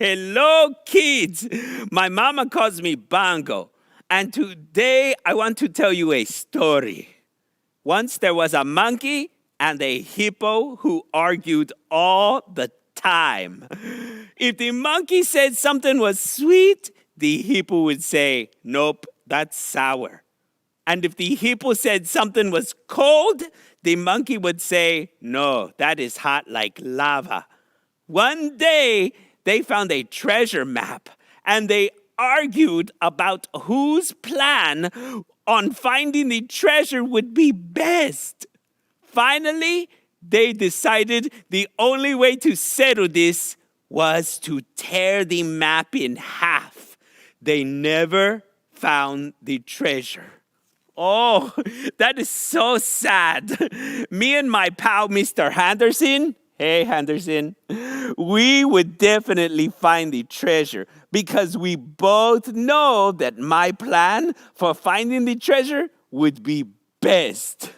Hello, kids. My mama calls me Bongo. And today I want to tell you a story. Once there was a monkey and a hippo who argued all the time. If the monkey said something was sweet, the hippo would say, "Nope, that's sour." And if the hippo said something was cold, the monkey would say, "No, that is hot like lava." One day, they found a treasure map, and they argued about whose plan on finding the treasure would be best. Finally, they decided the only way to settle this was to tear the map in half. They never found the treasure. Oh, that is so sad. Me and my pal, Mr. Henderson, hey, Henderson, we would definitely find the treasure because we both know that my plan for finding the treasure would be best.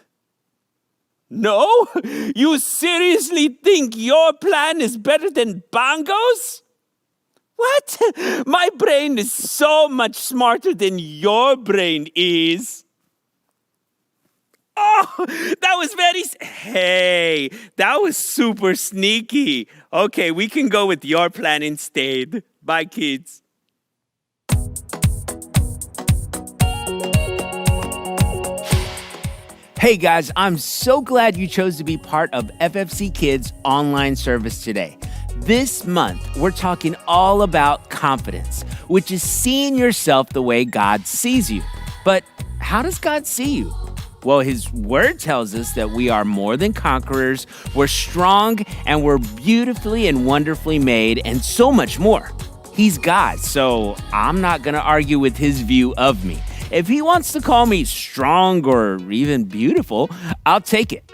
No? You seriously think your plan is better than Bongo's? What? My brain is so much smarter than your brain is. Oh, that was hey, that was super sneaky. Okay, we can go with your plan instead. Bye, kids. Hey guys, I'm so glad you chose to be part of FFC Kids online service today. This month, we're talking all about confidence, which is seeing yourself the way God sees you. But how does God see you? Well, His Word tells us that we are more than conquerors, we're strong, and we're beautifully and wonderfully made, and so much more. He's God, so I'm not going to argue with His view of me. If He wants to call me strong or even beautiful, I'll take it.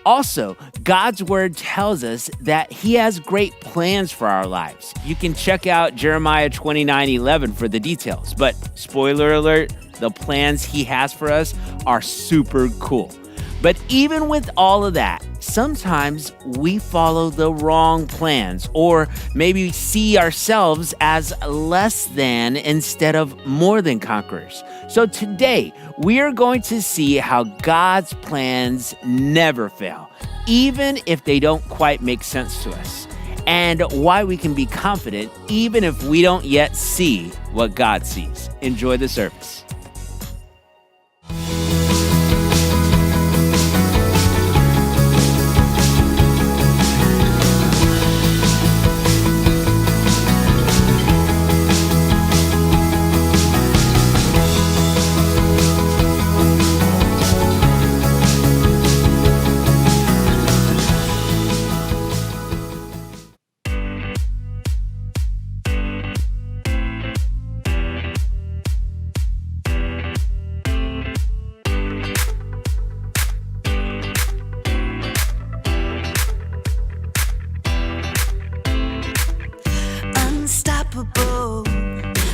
Also, God's Word tells us that He has great plans for our lives. You can check out Jeremiah 29:11 for the details, but spoiler alert, the plans He has for us are super cool. But even with all of that, sometimes we follow the wrong plans or maybe see ourselves as less than instead of more than conquerors. So today, we are going to see how God's plans never fail, even if they don't quite make sense to us, and why we can be confident even if we don't yet see what God sees. Enjoy the service.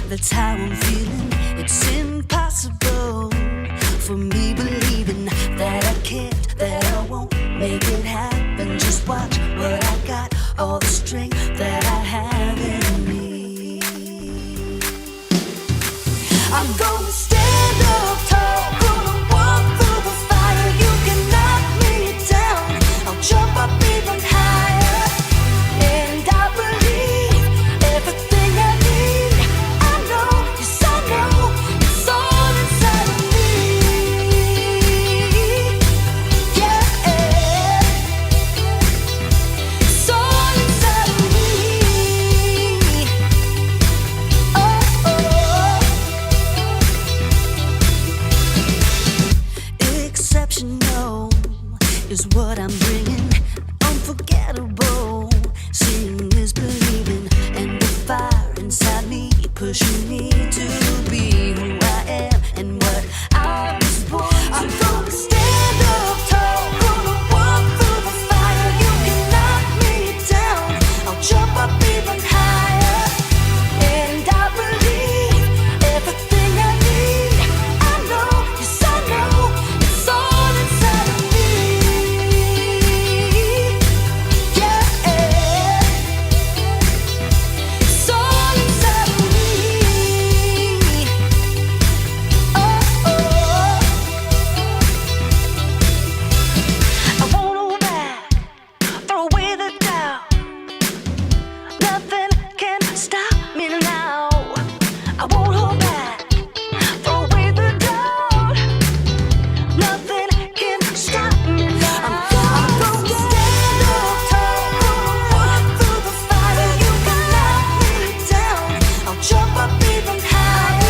That's how I'm feeling. It's impossible for me believing that I can't, that I won't make it happen. Just watch what I got, all the strength that I have in me. I'm gonna stand up tall, gonna walk through the fire. You can knock me down, I'll jump up even higher. And I believe everything I need. I know, yes I know, it's all inside of me. Yeah, it's all inside of me. Exceptional is what I'm bringing. Unforgettable, seeing is believing, and the fire inside me pushing me to be who I am and what I was born to. I'm gonna stand up tall, gonna walk through the fire. You can knock me down, I'll jump up even higher. And I believe everything I need. I know, yes I know, it's all inside of me. Yeah, it's all even higher.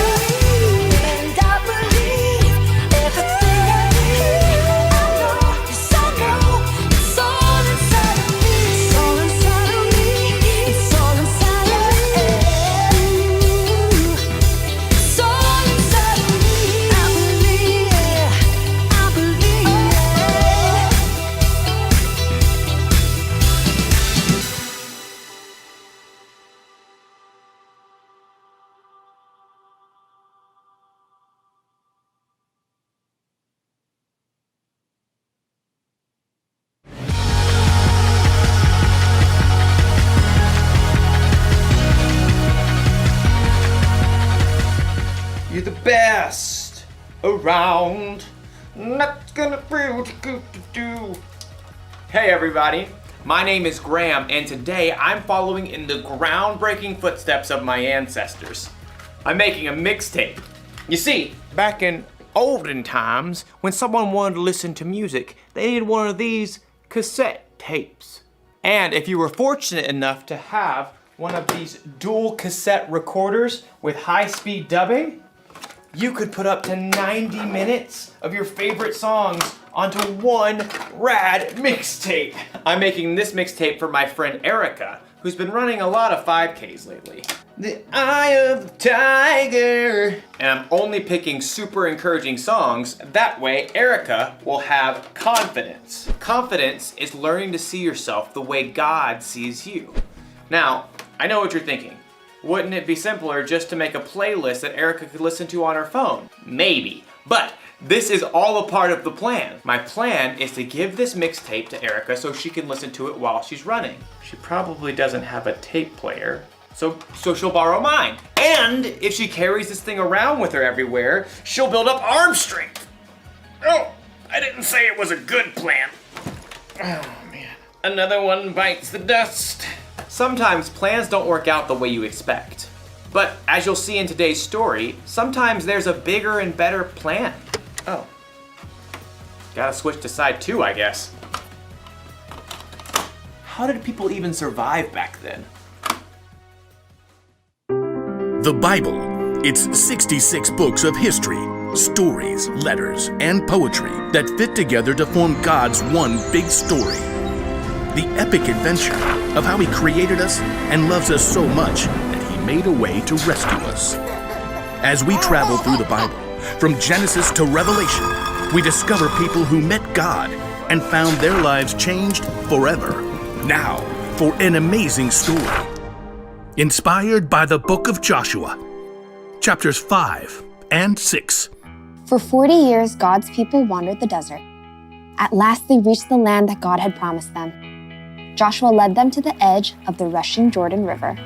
And I believe everything I need. I know, yes I know, it's all inside of me. It's all inside of me. It's all inside of me. It's all inside of me. I believe, I believe. You're the best around. Not gonna feel good to do. Hey everybody, my name is Graham, and today I'm following in the groundbreaking footsteps of my ancestors. I'm making a mixtape. You see, back in olden times, when someone wanted to listen to music, they needed one of these cassette tapes. And if you were fortunate enough to have one of these dual cassette recorders with high-speed dubbing, you could put up to 90 minutes of your favorite songs onto one rad mixtape. I'm making this mixtape for my friend Erica, who's been running a lot of 5Ks lately. The Eye of the Tiger. And I'm only picking super encouraging songs. That way, Erica will have confidence. Confidence is learning to see yourself the way God sees you. Now, I know what you're thinking. Wouldn't it be simpler just to make a playlist that Erica could listen to on her phone? Maybe, but this is all a part of the plan. My plan is to give this mixtape to Erica so she can listen to it while she's running. She probably doesn't have a tape player, so she'll borrow mine. And if she carries this thing around with her everywhere, she'll build up arm strength. Oh, I didn't say it was a good plan. Oh man, another one bites the dust. Sometimes plans don't work out the way you expect. But as you'll see in today's story, sometimes there's a bigger and better plan. Oh. Gotta switch to side 2, I guess. How did people even survive back then? The Bible. It's 66 books of history, stories, letters, and poetry that fit together to form God's one big story. The epic adventure of how He created us and loves us so much that He made a way to rescue us. As we travel through the Bible, from Genesis to Revelation, we discover people who met God and found their lives changed forever. Now, for an amazing story. Inspired by the book of Joshua, chapters 5 and 6. For 40 years, God's people wandered the desert. At last, they reached the land that God had promised them. Joshua led them to the edge of the rushing Jordan River.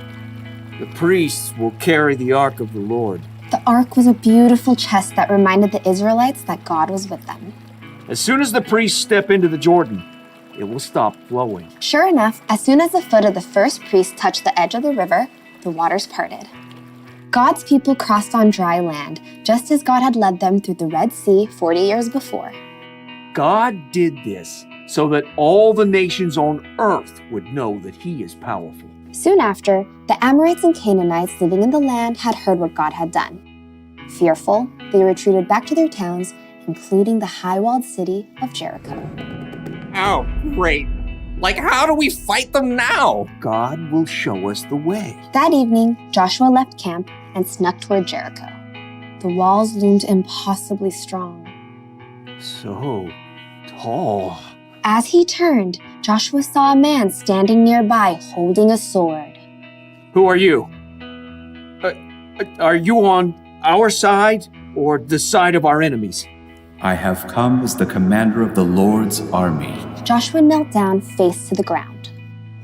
The priests will carry the ark of the Lord. The ark was a beautiful chest that reminded the Israelites that God was with them. As soon as the priests step into the Jordan, it will stop flowing. Sure enough, as soon as the foot of the first priest touched the edge of the river, the waters parted. God's people crossed on dry land, just as God had led them through the Red Sea 40 years before. God did this so that all the nations on earth would know that He is powerful. Soon after, the Amorites and Canaanites living in the land had heard what God had done. Fearful, they retreated back to their towns, including the high-walled city of Jericho. Oh, great. Like, how do we fight them now? God will show us the way. That evening, Joshua left camp and snuck toward Jericho. The walls loomed impossibly strong. So tall. As he turned, Joshua saw a man standing nearby holding a sword. Who are you? Are you on our side or the side of our enemies? I have come as the commander of the Lord's army. Joshua knelt down, face to the ground.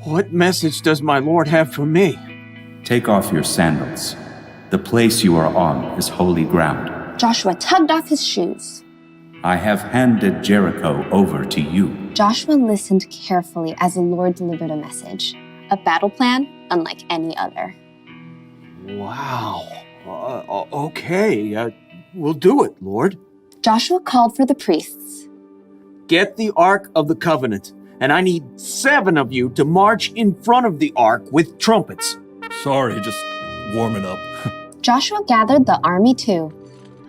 What message does my Lord have for me? Take off your sandals. The place you are on is holy ground. Joshua tugged off his shoes. I have handed Jericho over to you. Joshua listened carefully as the Lord delivered a message, a battle plan unlike any other. Wow. Okay, we'll do it, Lord. Joshua called for the priests. Get the Ark of the Covenant, and I need 7 of you to march in front of the Ark with trumpets. Sorry, just warming up. Joshua gathered the army too.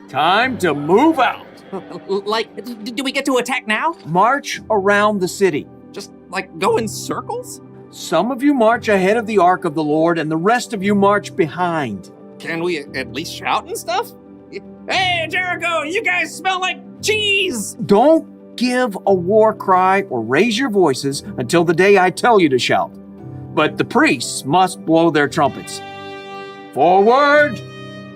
Time to move out. Do we get to attack now? March around the city. Just like go in circles? Some of you march ahead of the ark of the Lord, and the rest of you march behind. Can we at least shout and stuff? Hey, Jericho, you guys smell like cheese! Don't give a war cry or raise your voices until the day I tell you to shout. But the priests must blow their trumpets. Forward,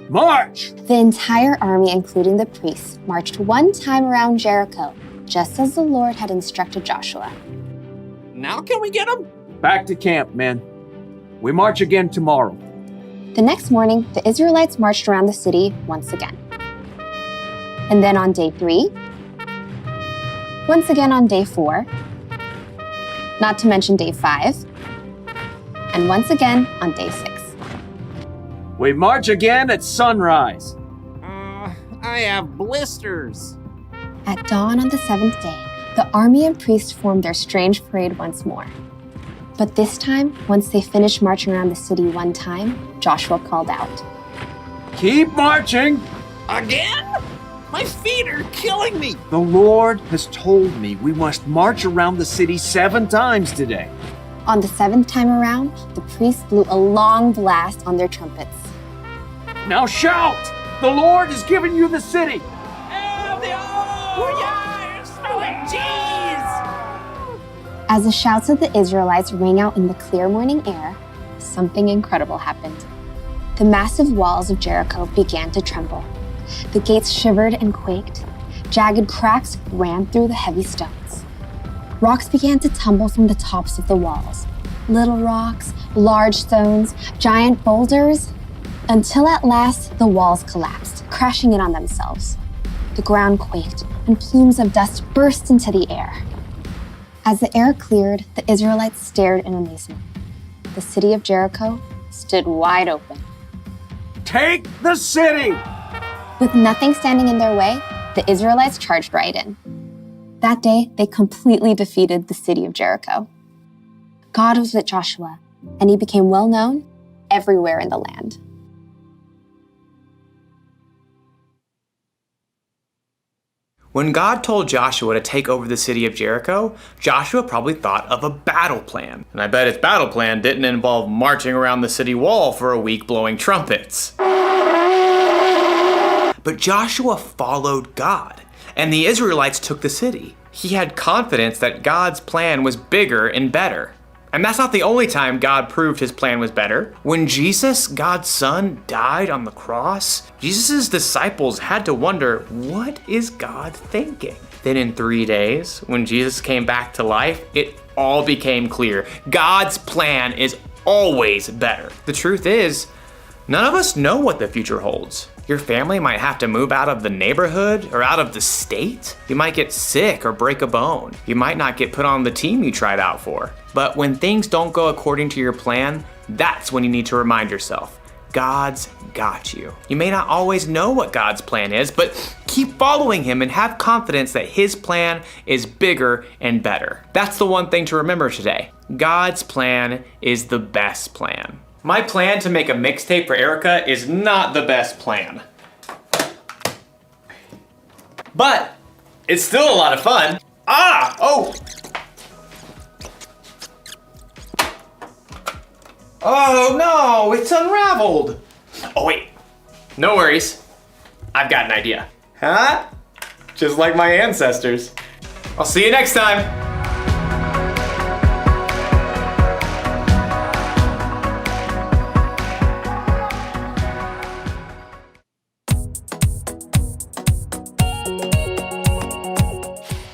march! The entire army, including the priests, marched one time around Jericho, just as the Lord had instructed Joshua. Now can we get them? Back to camp, men. We march again tomorrow. The next morning, the Israelites marched around the city once again. And then on day 3, once again on day 4, not to mention day 5, and once again on day 6. We march again at sunrise. I have blisters. At dawn on the 7th day, the army and priests formed their strange parade once more. But this time, once they finished marching around the city one time, Joshua called out, Keep marching! Again? My feet are killing me. The Lord has told me we must march around the city 7 times today. On the 7th time around, the priests blew a long blast on their trumpets. Now shout! The Lord has given you the city! As the shouts of the Israelites rang out in the clear morning air, something incredible happened. The massive walls of Jericho began to tremble. The gates shivered and quaked. Jagged cracks ran through the heavy stones. Rocks began to tumble from the tops of the walls. Little rocks, large stones, giant boulders, until at last the walls collapsed, crashing in on themselves. The ground quaked, and plumes of dust burst into the air. As the air cleared, the Israelites stared in amazement. The city of Jericho stood wide open. Take the city! With nothing standing in their way, the Israelites charged right in. That day, they completely defeated the city of Jericho. God was with Joshua, and he became well known everywhere in the land. When God told Joshua to take over the city of Jericho, Joshua probably thought of a battle plan. And I bet his battle plan didn't involve marching around the city wall for a week blowing trumpets. But Joshua followed God, and the Israelites took the city. He had confidence that God's plan was bigger and better. And that's not the only time God proved his plan was better. When Jesus, God's son, died on the cross, Jesus' disciples had to wonder, what is God thinking? Then in 3 days, when Jesus came back to life, it all became clear. God's plan is always better. The truth is, none of us know what the future holds. Your family might have to move out of the neighborhood or out of the state. You might get sick or break a bone. You might not get put on the team you tried out for. But when things don't go according to your plan, that's when you need to remind yourself, God's got you. You may not always know what God's plan is, but keep following him and have confidence that his plan is bigger and better. That's the one thing to remember today. God's plan is the best plan. My plan to make a mixtape for Erica is not the best plan. But it's still a lot of fun. Oh no, it's unraveled. Oh wait, no worries. I've got an idea. Huh? Just like my ancestors. I'll see you next time.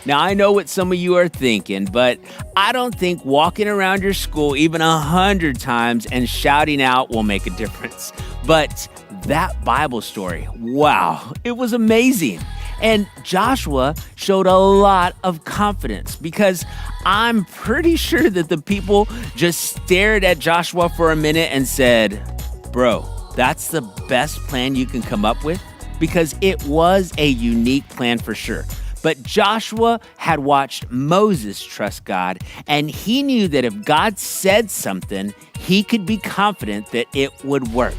Now, I know what some of you are thinking, but I don't think walking around your school even 100 times and shouting out will make a difference. But that Bible story, wow, it was amazing. And Joshua showed a lot of confidence because I'm pretty sure that the people just stared at Joshua for a minute and said, bro, that's the best plan you can come up with? Because it was a unique plan for sure. But Joshua had watched Moses trust God, and he knew that if God said something, he could be confident that it would work.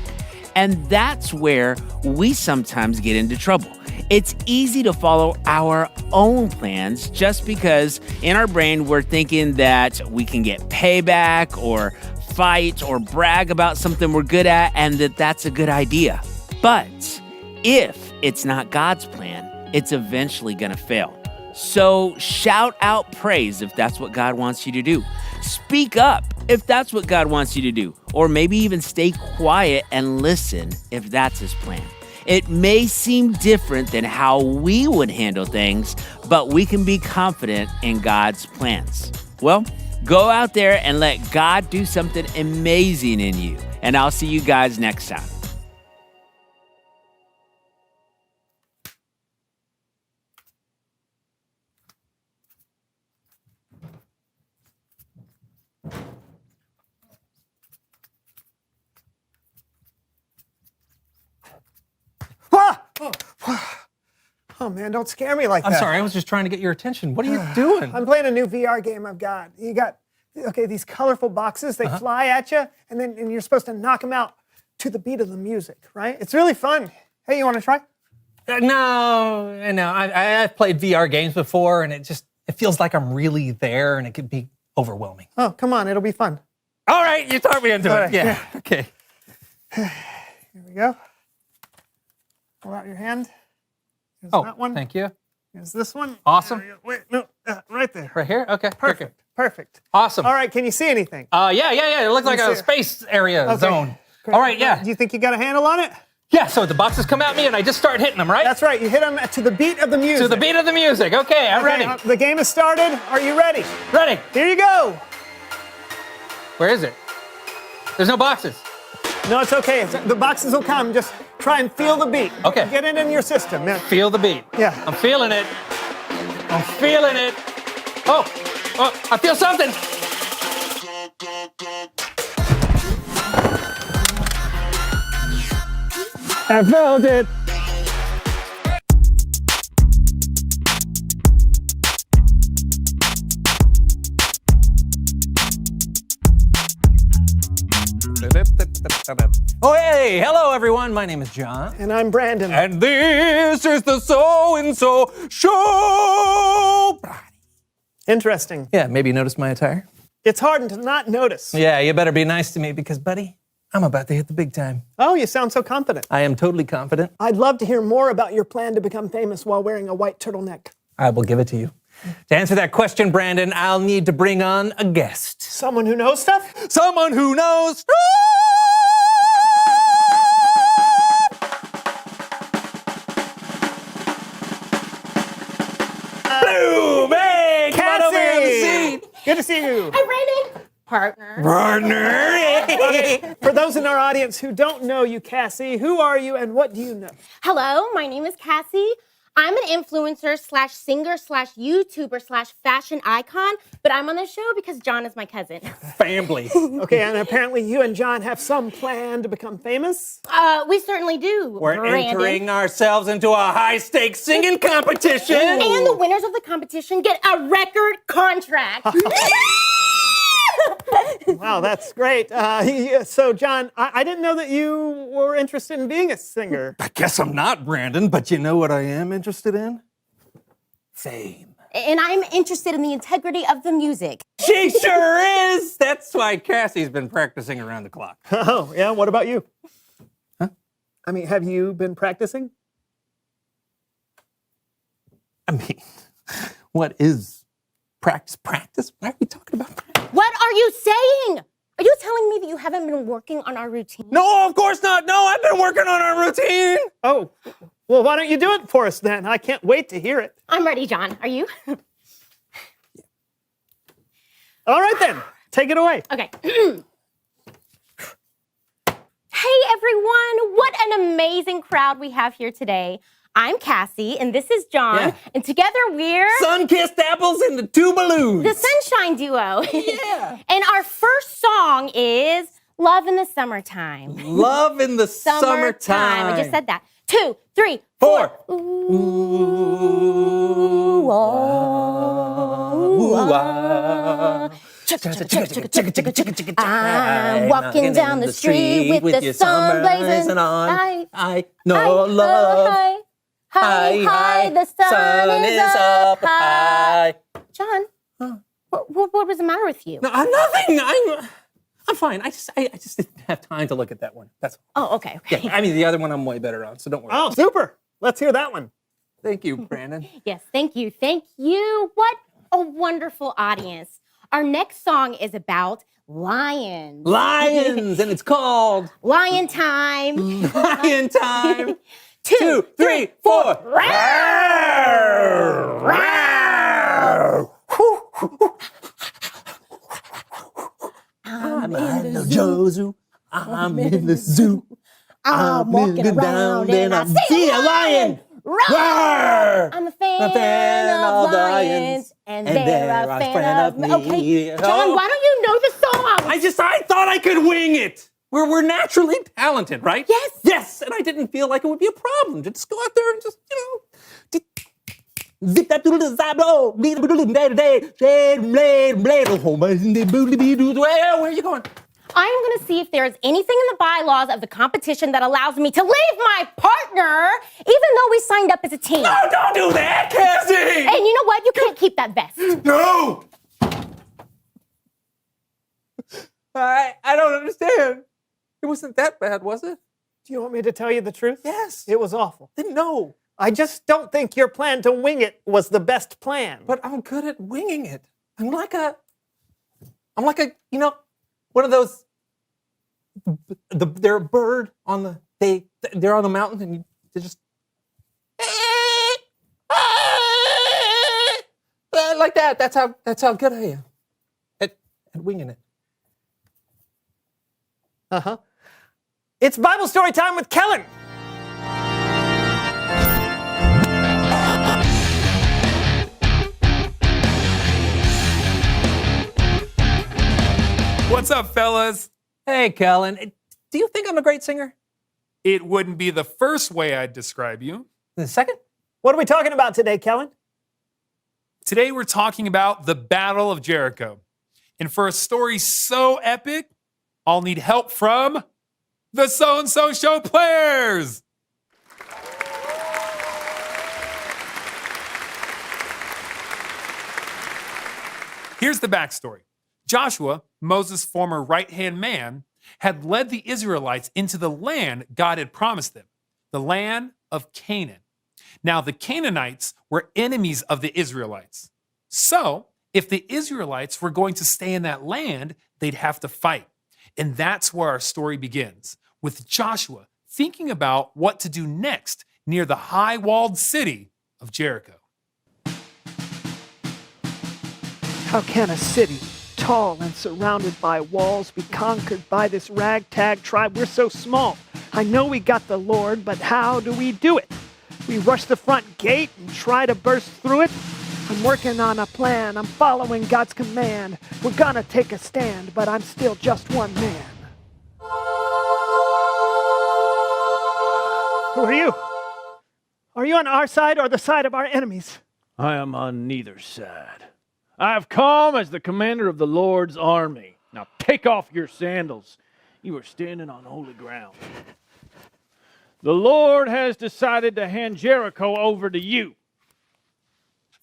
And that's where we sometimes get into trouble. It's easy to follow our own plans just because in our brain we're thinking that we can get payback or fight or brag about something we're good at and that's a good idea. But if it's not God's plan, it's eventually going to fail. So shout out praise if that's what God wants you to do. Speak up if that's what God wants you to do. Or maybe even stay quiet and listen if that's his plan. It may seem different than how we would handle things, but we can be confident in God's plans. Well, go out there and let God do something amazing in you. And I'll see you guys next time. Oh man, don't scare me like that. I'm sorry, I was just trying to get your attention. What are you doing? I'm playing a new VR game I've got. You got, these colorful boxes, they fly at you, and you're supposed to knock them out to the beat of the music, right? It's really fun. Hey, you want to try? No. I've played VR games before, and it feels like I'm really there, and it could be overwhelming. Oh, come on, it'll be fun. All right, you talked me into All it. right, Yeah, okay. Here we go. Pull out your hand. Here's that one. Thank you. Here's this one. Awesome. Wait, no, right there. Right here? Okay. Perfect. Perfect. Awesome. All right, can you see anything? Yeah. It looks like Let me a see it. space area Okay, zone. great. All right, yeah. Do you think you got a handle on it? Yeah, so the boxes come at me and I just start hitting them, right? That's right. You hit them to the beat of the music. To the beat of the music. Okay, I'm ready. The game has started. Are you ready? Ready. Here you go. Where is it? There's no boxes. No, it's okay. The boxes will come. Just try and feel the beat. Okay. Get it in your system. Yeah. Feel the beat. Yeah. I'm feeling it. I'm feeling it. Oh, I feel something. I felt it. Oh, hey, hello everyone. My name is John. And I'm Brandon. And this is the So-and-So Show. Interesting. Yeah, maybe you noticed my attire? It's hard to not notice. Yeah, you better be nice to me because, buddy, I'm about to hit the big time. Oh, you sound so confident. I am totally confident. I'd love to hear more about your plan to become famous while wearing a white turtleneck. I will give it to you. To answer that question, Brandon, I'll need to bring on a guest. Someone who knows stuff? Someone who knows stuff! Boom! Hey, come on over here on the seat. Good to see you. Hi, Brandon. Partner. Partner! For those in our audience who don't know you, Cassie, who are you and what do you know? Hello, my name is Cassie. I'm an influencer slash singer slash YouTuber slash fashion icon, but I'm on the show because John is my cousin. Family. Okay, and apparently you and John have some plan to become famous? We certainly do. We're Brandon. entering ourselves into a high-stakes singing competition. And the winners of the competition get a record contract. Wow, that's great. So, John, I didn't know that you were interested in being a singer. I guess I'm not, Brandon, but you know what I am interested in? Fame. And I'm interested in the integrity of the music. She sure is! That's why Cassie's been practicing around the clock. Oh, yeah? What about you? Huh? I mean, have you been practicing? I mean, what is practice? Practice? Why are we talking about practice? What are you saying? Are you telling me that you haven't been working on our routine? No, of course not. No, I've been working on our routine. Oh, well, why don't you do it for us then? I can't wait to hear it. I'm ready, John. Are you? All right then, take it away. Okay. Hey everyone, what an amazing crowd we have here today. I'm Cassie, and this is John, Yeah. and together we're... Sun-kissed apples and the two balloons. The Sunshine Duo. Yeah. And our first song is Love in the Summertime. Love in the summertime. I just said that. 2, 3, 4. 4. Ooh, Ooh, ah. I'm walking down the street with the sun blazing on. I know love. Hi, the sun is up high. John, what was the matter with you? No, nothing. I'm fine. I just didn't have time to look at that one. That's all. Oh, okay. Yeah, I mean, the other one I'm way better on, so don't worry. Oh, super. Let's hear that one. Thank you, Brandon. Yes, thank you. Thank you. What a wonderful audience. Our next song is about lions. Lions, and it's called Lion Time. Lion Time. 2, 3, 4. I'm in the zoo. I'm in the zoo. I'm walking around and I see a lion. Roar! I'm a fan of lions, and they're a fan of me. Okay, John, why don't you know the song? I thought I could wing it. We're naturally talented, right? Yes. Yes, and I didn't feel like it would be a problem to just go out there and just, zip that doodle zablo, where are you going? I'm going to see if there's anything in the bylaws of the competition that allows me to leave my partner, even though we signed up as a team. No, don't do that, Cassie! And you know what? You can't keep that vest. No! I don't understand. It wasn't that bad, was it? Do you want me to tell you the truth? Yes. It was awful. Didn't know. I just don't think your plan to wing it was the best plan. But I'm good at winging it. I'm like a, one of those, they're a bird on the, they're on the mountain and they just, like that. That's how good I am at winging it. Uh-huh. It's Bible story time with Kellen. What's up, fellas? Hey, Kellen. Do you think I'm a great singer? It wouldn't be the first way I'd describe you. The second? What are we talking about today, Kellen? Today we're talking about the Battle of Jericho. And for a story so epic, I'll need help from the So-and-So Show players. Here's the backstory. Joshua, Moses' former right-hand man, had led the Israelites into the land God had promised them, the land of Canaan. Now, the Canaanites were enemies of the Israelites. So, if the Israelites were going to stay in that land, they'd have to fight. And that's where our story begins, with Joshua thinking about what to do next near the high-walled city of Jericho. How can a city tall and surrounded by walls be conquered by this ragtag tribe? We're so small. I know we got the Lord, but how do we do it? We rush the front gate and try to burst through it. I'm working on a plan. I'm following God's command. We're gonna take a stand, but I'm still just one man. Who are you? Are you on our side or the side of our enemies? I am on neither side. I have come as the commander of the Lord's army. Now take off your sandals. You are standing on holy ground. The Lord has decided to hand Jericho over to you.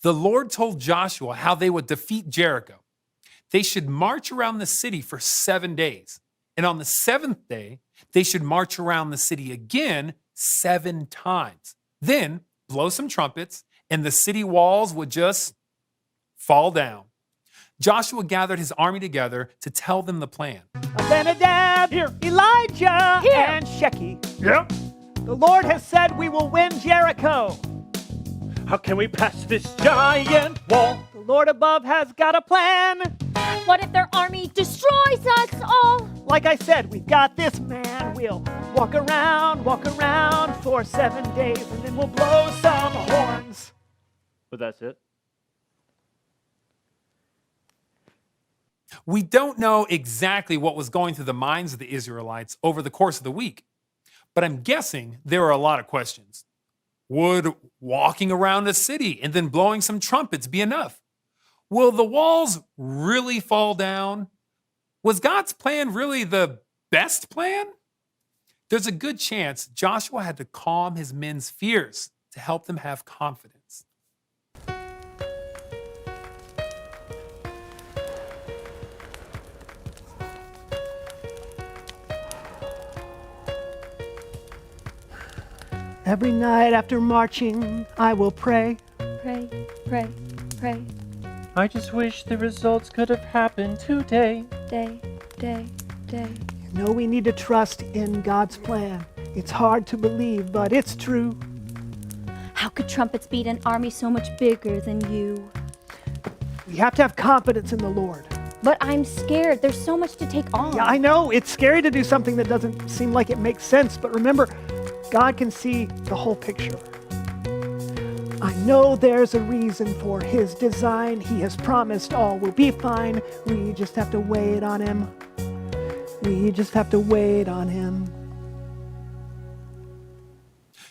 The Lord told Joshua how they would defeat Jericho. They should march around the city for 7 days. And on the seventh day, they should march around the city again 7 times. Then blow some trumpets, and the city walls would just fall down. Joshua gathered his army together to tell them the plan. Abinadab, here, Elijah, here, and Sheki. Yep. The Lord has said we will win Jericho. How can we pass this giant wall? The Lord above has got a plan. What if their army destroys us all? Like I said, we've got this, man. We'll walk around for 7 days, and then we'll blow some horns. But that's it. We don't know exactly what was going through the minds of the Israelites over the course of the week, but I'm guessing there were a lot of questions. Would walking around a city and then blowing some trumpets be enough? Will the walls really fall down? Was God's plan really the best plan? There's a good chance Joshua had to calm his men's fears to help them have confidence. Every night after marching, I will pray. Pray, pray, pray. I just wish the results could have happened today. Day, day, day. You know we need to trust in God's plan. It's hard to believe, but it's true. How could trumpets beat an army so much bigger than you? We have to have confidence in the Lord. But I'm scared. There's so much to take on. Yeah, I know. It's scary to do something that doesn't seem like it makes sense, but remember, God can see the whole picture. I know there's a reason for His design. He has promised all will be fine. We just have to wait on Him. We just have to wait on Him.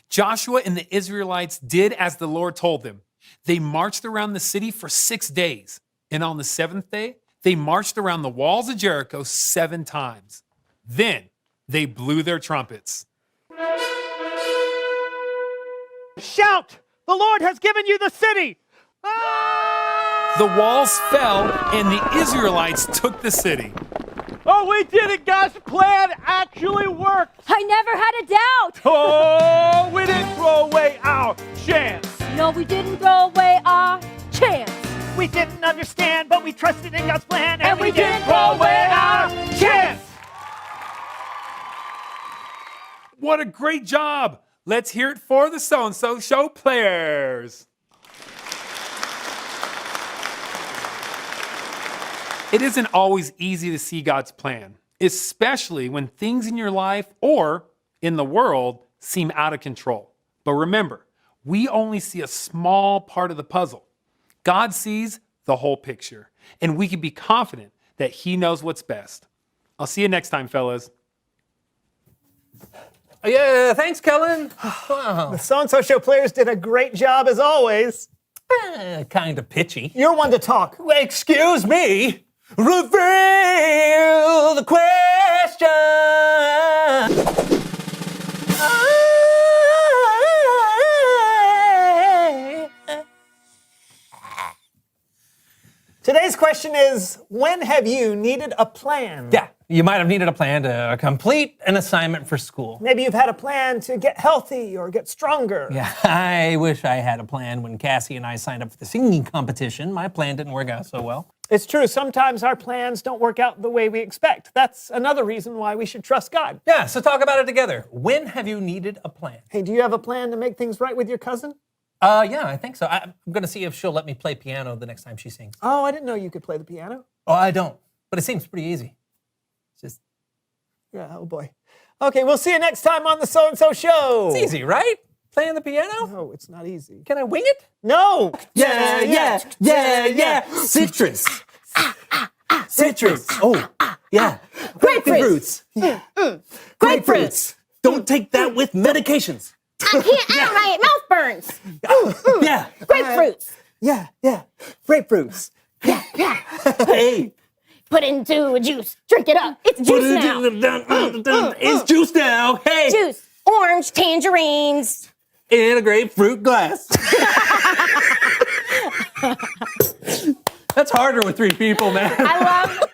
Joshua and the Israelites did as the Lord told them. They marched around the city for 6 days. And on the seventh day, they marched around the walls of Jericho 7 times. Then they blew their trumpets. Shout! The Lord has given you the city! The walls fell and the Israelites took the city. Oh, we did it! God's plan actually worked! I never had a doubt! Oh, we didn't throw away our chance! No, we didn't throw away our chance! We didn't understand, but we trusted in God's plan, And we didn't throw away our chance! What a great job! Let's hear it for the So-and-So Show players. It isn't always easy to see God's plan, especially when things in your life or in the world seem out of control. But remember, we only see a small part of the puzzle. God sees the whole picture, and we can be confident that He knows what's best. I'll see you next time, fellas. Yeah, thanks, Kellen. Wow. The So-and-So Show players did a great job as always. Kind of pitchy. You're one to talk. Excuse me. Reveal the question. Today's question is, when have you needed a plan? Yeah, you might have needed a plan to complete an assignment for school. Maybe you've had a plan to get healthy or get stronger. Yeah, I wish I had a plan when Cassie and I signed up for the singing competition. My plan didn't work out so well. It's true, sometimes our plans don't work out the way we expect. That's another reason why we should trust God. Yeah, so talk about it together. When have you needed a plan? Hey, do you have a plan to make things right with your cousin? Yeah, I think so. I'm going to see if she'll let me play piano the next time she sings. Oh, I didn't know you could play the piano. Oh, I don't, but it seems pretty easy. It's just... Yeah, oh boy. Okay, we'll see you next time on the So-and-So Show. It's easy, right? Playing the piano? No, it's not easy. Can I wing it? No! Yeah. Citrus. Citrus. Oh, yeah. Grapefruits. Grapefruits. Don't take that with medications. I can't, my mouth burns. Yeah. Grapefruits. Yeah. Grapefruits. Yeah. Hey. Put into a juice. Drink it up. It's juice now. It's juice now. Hey. Juice. Orange, tangerines. In a grapefruit glass. That's harder with 3 people, man. I love